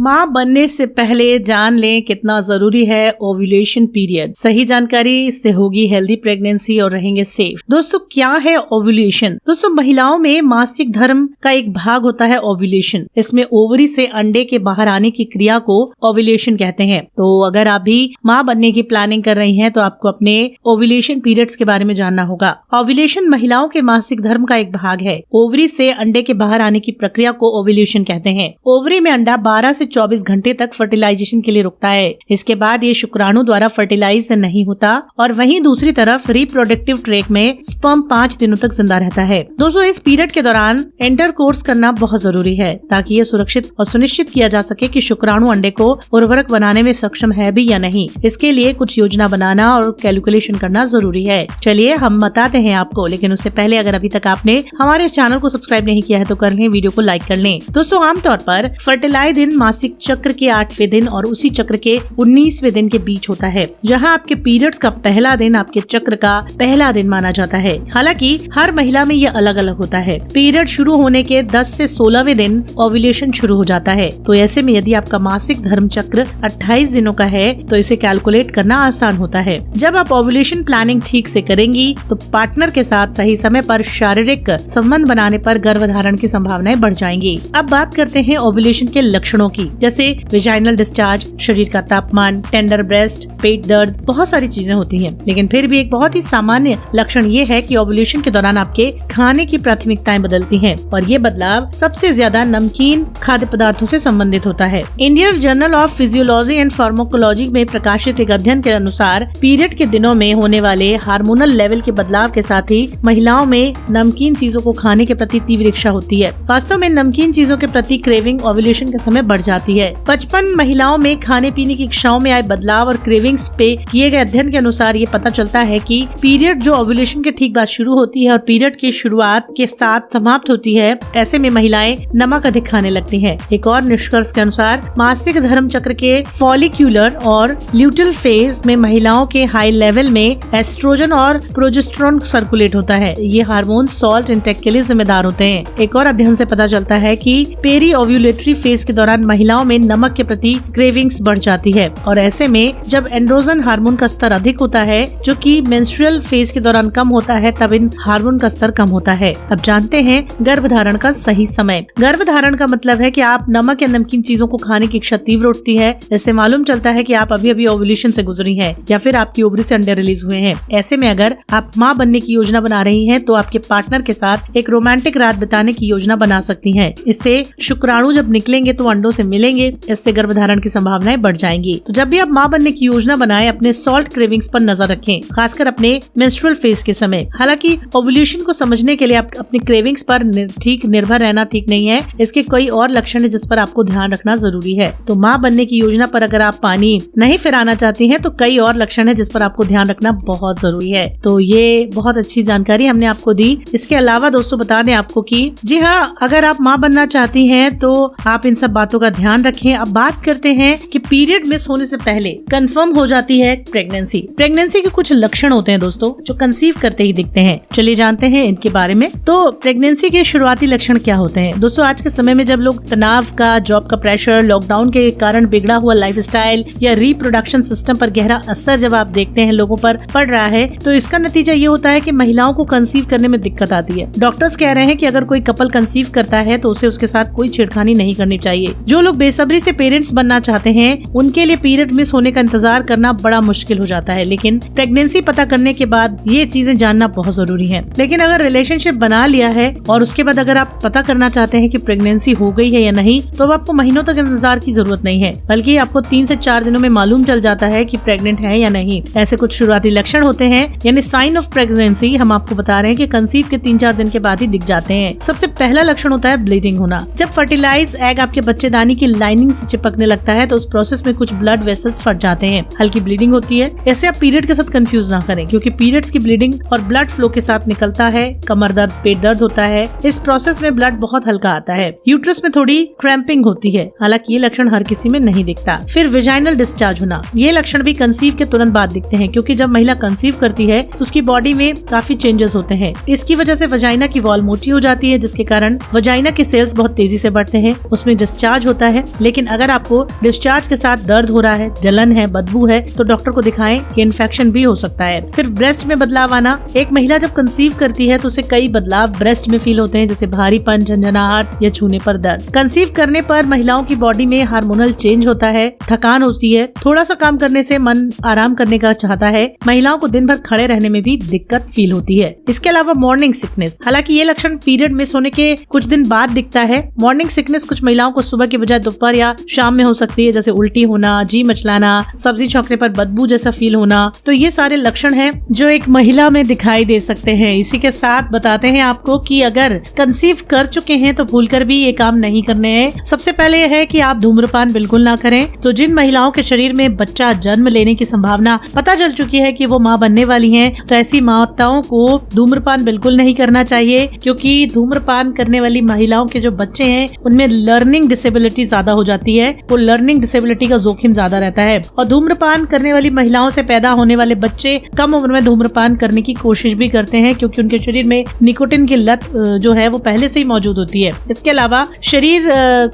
माँ बनने से पहले जान लें कितना जरूरी है ओव्यूलेशन पीरियड। सही जानकारी से होगी हेल्दी प्रेगनेंसी और रहेंगे सेफ। दोस्तों क्या है ओव्यूलेशन? दोस्तों महिलाओं में मासिक धर्म का एक भाग होता है ओव्यूलेशन। इसमें ओवरी से अंडे के बाहर आने की क्रिया को ओव्यूलेशन कहते हैं। तो अगर आप भी माँ बनने की प्लानिंग कर रही हैं तो आपको अपने ओव्यूलेशन पीरियड्स के बारे में जानना होगा। ओव्यूलेशन महिलाओं के मासिक धर्म का एक भाग है। ओवरी से अंडे के बाहर आने की प्रक्रिया को ओव्यूलेशन कहते हैं। ओवरी में अंडा 12 से 24 घंटे तक फर्टिलाइजेशन के लिए रुकता है। इसके बाद ये शुक्राणु द्वारा फर्टिलाइज नहीं होता और वहीं दूसरी तरफ रिप्रोडक्टिव ट्रैक में स्पर्म 5 दिनों तक जिंदा रहता है। दोस्तों इस पीरियड के दौरान इंटरकोर्स करना बहुत जरूरी है ताकि ये सुरक्षित और सुनिश्चित किया जा सके कि शुक्राणु अंडे को उर्वरक बनाने में सक्षम है भी या नहीं। इसके लिए कुछ योजना बनाना और कैलकुलेशन करना जरूरी है। चलिए हम बताते हैं आपको, लेकिन उससे पहले अगर अभी तक आपने हमारे चैनल को सब्सक्राइब नहीं किया है तो कर लें, वीडियो को लाइक कर लें। दोस्तों आमतौर पर फर्टिलाइज दिन मासिक चक्र के 8वें दिन और उसी चक्र के 19वें दिन के बीच होता है, जहां आपके पीरियड्स का पहला दिन आपके चक्र का पहला दिन माना जाता है। हालांकि हर महिला में ये अलग अलग होता है। पीरियड शुरू होने के 10 से 16वें दिन ओव्यूलेशन शुरू हो जाता है। तो ऐसे में यदि आपका मासिक धर्म चक्र 28 दिनों का है तो इसे कैलकुलेट करना आसान होता है। जब आप ओव्यूलेशन प्लानिंग ठीक से करेंगी तो पार्टनर के साथ सही समय पर शारीरिक संबंध बनाने पर गर्भधारण की संभावनाएं बढ़ जाएंगी। अब बात करते हैं ओव्यूलेशन के लक्षणों की, जैसे विजाइनल डिस्चार्ज, शरीर का तापमान, टेंडर ब्रेस्ट, पेट दर्द, बहुत सारी चीजें होती हैं। लेकिन फिर भी एक बहुत ही सामान्य लक्षण ये है कि ओव्यूलेशन के दौरान आपके खाने की प्राथमिकताएं बदलती हैं और ये बदलाव सबसे ज्यादा नमकीन खाद्य पदार्थों से संबंधित होता है। Indian journal of physiology and pharmacology में प्रकाशित एक अध्ययन के अनुसार पीरियड के दिनों में होने वाले हार्मोनल लेवल के बदलाव के साथ ही महिलाओं में नमकीन चीजों को खाने के प्रति तीव्र इच्छा होती है। वास्तव में नमकीन चीजों के प्रति क्रेविंग ओव्यूलेशन के समय बढ़ जाती है। 55 महिलाओं में खाने पीने की इच्छाओं में आए बदलाव और क्रेविंग्स पे किए गए अध्ययन के अनुसार ये पता चलता है कि पीरियड जो ओव्यूलेशन के ठीक बाद शुरू होती है और पीरियड की शुरुआत के साथ समाप्त होती है, ऐसे में महिलाएं नमक अधिक खाने लगती हैं। एक और निष्कर्ष के अनुसार मासिक धर्म चक्र के फॉलिक्यूलर और ल्यूटिल फेज में महिलाओं के हाई लेवल में एस्ट्रोजन और प्रोजेस्टेरोन सर्कुलेट होता है। ये हार्मोन सॉल्ट इंटेक के लिए जिम्मेदार होते हैं। एक और अध्ययन से पता चलता है कि पेरी ओव्यूलेटरी फेज के दौरान महिलाओं में नमक के प्रति क्रेविंग्स बढ़ जाती है और ऐसे में जब एंड्रोजन हार्मोन का स्तर अधिक होता है जो कि मेंस्ट्रुअल फेज के दौरान कम होता है, तब इन हार्मोन का स्तर कम होता है। अब जानते हैं गर्भधारण का सही समय। गर्भधारण का मतलब है कि आप नमक या नमकीन चीजों को खाने की इच्छा तीव्र उठती है। इससे मालूम चलता है कि आप अभी अभी ओव्यूलेशन से गुजरी हैं या फिर आपकी ओवरी से अंडे रिलीज हुए हैं। ऐसे में अगर आप माँ बनने की योजना बना रही हैं तो आपके पार्टनर के साथ एक रोमांटिक रात बिताने की योजना बना सकती हैं। इससे शुक्राणु जब निकलेंगे तो अंडों से मिलेंगे, इससे गर्भधारण की संभावनाएं बढ़ जाएंगी। तो जब भी आप माँ बनने की योजना बनाएं, अपने सॉल्ट क्रेविंग्स पर नजर रखें, खासकर अपने मेंस्ट्रुअल फेज के समय। हालांकि ओव्यूलेशन को समझने के लिए आप अपनी क्रेविंग्स पर निर्भर रहना ठीक नहीं है। इसके कई और लक्षण है जिस पर आपको ध्यान रखना जरूरी है। तो माँ बनने की योजना पर अगर आप पानी नहीं फिराना चाहती हैं तो कई और लक्षण है जिस पर आपको ध्यान रखना बहुत जरूरी है। तो ये बहुत अच्छी जानकारी हमने आपको दी। इसके अलावा दोस्तों बता दें आपको कि जी हाँ, अगर आप माँ बनना चाहती हैं तो आप इन सब बातों का ध्यान रखें। अब बात करते हैं कि पीरियड मिस होने से पहले कंफर्म हो जाती है प्रेगनेंसी। प्रेगनेंसी के कुछ लक्षण होते हैं दोस्तों जो कंसीव करते ही दिखते हैं। चलिए जानते हैं इनके बारे में। तो प्रेगनेंसी के शुरुआती लक्षण क्या होते हैं? दोस्तों आज के समय में जब लोग तनाव का, जॉब का प्रेशर, लॉकडाउन के कारण बिगड़ा हुआ लाइफस्टाइल या रिप्रोडक्शन सिस्टम पर गहरा असर जब आप देखते हैं लोगों पर पड़ रहा है, तो इसका नतीजा ये होता है कि महिलाओं को कंसीव करने में दिक्कत आती है। डॉक्टर्स कह रहे हैं कि अगर कोई कपल कंसीव करता है तो उसे उसके साथ कोई छेड़खानी नहीं करनी चाहिए। जो लोग बेसब्री से पेरेंट्स बनना चाहते हैं उनके लिए पीरियड मिस होने का इंतजार करना बड़ा मुश्किल हो जाता है, लेकिन प्रेगनेंसी पता करने के बाद ये चीजें जानना बहुत जरूरी है। लेकिन अगर रिलेशनशिप बना लिया है और उसके बाद अगर आप पता करना चाहते हैं कि प्रेगनेंसी हो गई है या नहीं, तो अब आपको महीनों तक इंतजार की जरूरत नहीं है, बल्कि आपको 3 से 4 दिनों में मालूम चल जाता है कि प्रेग्नेंट है या नहीं। ऐसे कुछ शुरुआती लक्षण होते हैं, यानी साइन ऑफ प्रेगनेंसी हम आपको बता रहे हैं कि कंसीव के 3-4 दिन के बाद ही दिख जाते हैं। सबसे पहला लक्षण होता है ब्लीडिंग होना। जब फर्टिलाइज एग आपके बच्चेदानी की लाइनिंग से चिपकने लगता है तो उस प्रोसेस में कुछ ब्लड वेसल्स फट जाते हैं, हल्की ब्लीडिंग होती है। ऐसे आप पीरियड के साथ कंफ्यूज ना करें, क्योंकि पीरियड्स की ब्लीडिंग और ब्लड फ्लो के साथ निकलता है। कमर दर्द, पेट दर्द होता है। इस प्रोसेस में ब्लड बहुत हल्का आता है। यूट्रस में थोड़ी क्रैम्पिंग होती है, हालांकि ये लक्षण हर किसी में नहीं दिखता। फिर विजाइनल डिस्चार्ज होना, ये लक्षण भी कंसीव के तुरंत बाद दिखते हैं, क्योंकि जब महिला कंसीव करती है तो उसकी बॉडी में काफी चेंजेस होते हैं। इसकी वजह से वजाइना की वॉल मोटी हो जाती है, जिसके कारण वजाइना के सेल्स बहुत तेजी से बढ़ते हैं, उसमें डिस्चार्ज होता है, लेकिन अगर आपको डिस्चार्ज के साथ दर्द हो रहा है, जलन है, बदबू है, तो डॉक्टर को दिखाएं, ये इन्फेक्शन भी हो सकता है। फिर ब्रेस्ट में बदलाव आना, एक महिला जब कंसीव करती है तो उसे कई बदलाव ब्रेस्ट में फील होते हैं, जैसे भारीपन, झंझनाहट या छूने पर दर्द। कंसीव करने पर महिलाओं की बॉडी में हार्मोनल चेंज होता है, थकान होती है, थोड़ा सा काम करने से मन आराम करने का चाहता है, महिलाओं को दिन भर खड़े रहने में भी दिक्कत फील होती है। इसके अलावा मॉर्निंग सिकनेस, हालांकि ये लक्षण पीरियड मिस होने के कुछ दिन बाद दिखता है। मॉर्निंग सिकनेस कुछ महिलाओं को सुबह के बजाय दोपहर या शाम में हो सकती है, जैसे उल्टी होना, जी मचलाना, सब्जी छौंकने पर बदबू जैसा फील होना। तो ये सारे लक्षण हैं जो एक महिला में दिखाई दे सकते हैं। इसी के साथ बताते हैं आपको कि अगर कंसीव कर चुके हैं तो भूलकर भी ये काम नहीं करने हैं। सबसे पहले यह है कि आप धूम्रपान बिल्कुल ना करें। तो जिन महिलाओं के शरीर में बच्चा जन्म लेने की संभावना पता चल चुकी है कि वो माँ बनने वाली हैं, तो ऐसी माताओं को धूम्रपान बिल्कुल नहीं करना चाहिए, क्योंकि धूम्रपान करने वाली महिलाओं के जो बच्चे हैं उनमें लर्निंग डिसेबिलिटी ज्यादा हो जाती है, वो लर्निंग डिसेबिलिटी का जोखिम ज्यादा रहता है। और धूम्रपान करने वाली महिलाओं से पैदा होने वाले बच्चे कम उम्र में धूम्रपान करने की कोशिश भी करते हैं, क्योंकि उनके शरीर में निकोटिन की लत जो है वो पहले से ही मौजूद होती है। इसके अलावा शरीर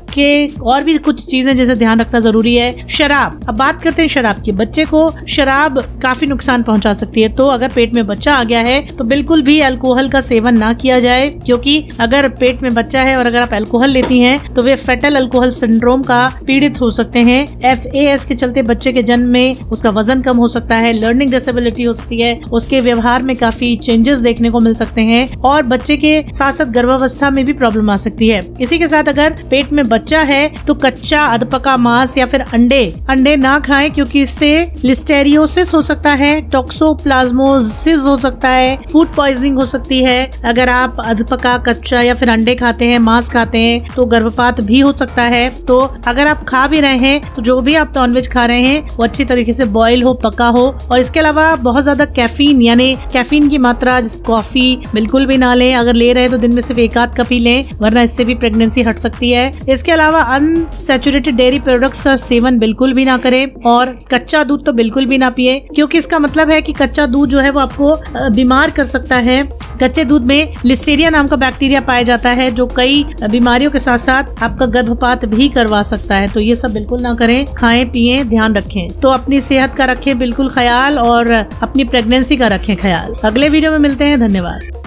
के और भी कुछ चीजें जैसे ध्यान रखना जरूरी है। शराब, अब बात करते हैं शराब की। बच्चे को शराब काफी नुकसान पहुंचा सकती है, तो अगर पेट में बच्चा आ गया है तो बिल्कुल भी अल्कोहल का सेवन ना किया जाए, क्योंकि अगर पेट में बच्चा है और अगर आप अल्कोहल लेती हैं तो वे फेटल अल्कोहल सिंड्रोम का पीड़ित हो सकते हैं। FAS के चलते बच्चे के जन्म में उसका वजन कम हो सकता है, लर्निंग डिसेबिलिटी हो सकती है, उसके व्यवहार में काफी चेंजेस देखने को मिल सकते हैं और बच्चे के साथ साथ गर्भावस्था में भी प्रॉब्लम आ सकती है। इसी के साथ अगर पेट में बच्चा है तो कच्चा अधपका मांस या फिर अंडे ना खाएं, क्योंकि इससे लिस्टेरियोसिस हो सकता है, टॉक्सोप्लाज्मोसिस हो सकता है, फूड पॉइजनिंग हो सकती है। अगर आप अधपका, कच्चा या फिर अंडे खाते हैं, मांस खाते हैं, तो गर्भपात भी हो सकता है। तो अगर आप खा भी रहे हैं तो जो भी आप नॉनवेज खा रहे हैं वो अच्छी तरीके से बॉयल हो, पका हो। और इसके अलावा बहुत ज्यादा कैफीन यानी कैफीन की मात्रा जैसे कॉफी बिल्कुल भी ना लें। अगर ले रहे हैं तो दिन में सिर्फ एक आध कप ही लें, वरना इससे भी प्रेगनेंसी हट सकती है। इसके अलावा अनसैचुरेटेड डेयरी प्रोडक्ट्स का सेवन बिल्कुल भी ना करें और कच्चा दूध तो बिल्कुल भी ना पिए, क्योंकि इसका मतलब है कि कच्चा दूध जो है वो आपको बीमार कर सकता है। कच्चे दूध में लिस्टेरिया नाम का बैक्टीरिया पाया जाता है, जो कई बीमारियों के साथ साथ आपका गर्भपात भी करवा सकता है। तो ये सब बिल्कुल ना करें, खाएं पिएं, ध्यान रखें। तो अपनी सेहत का रखें बिल्कुल ख्याल और अपनी प्रेगनेंसी का रखें ख्याल। अगले वीडियो में मिलते हैं, धन्यवाद।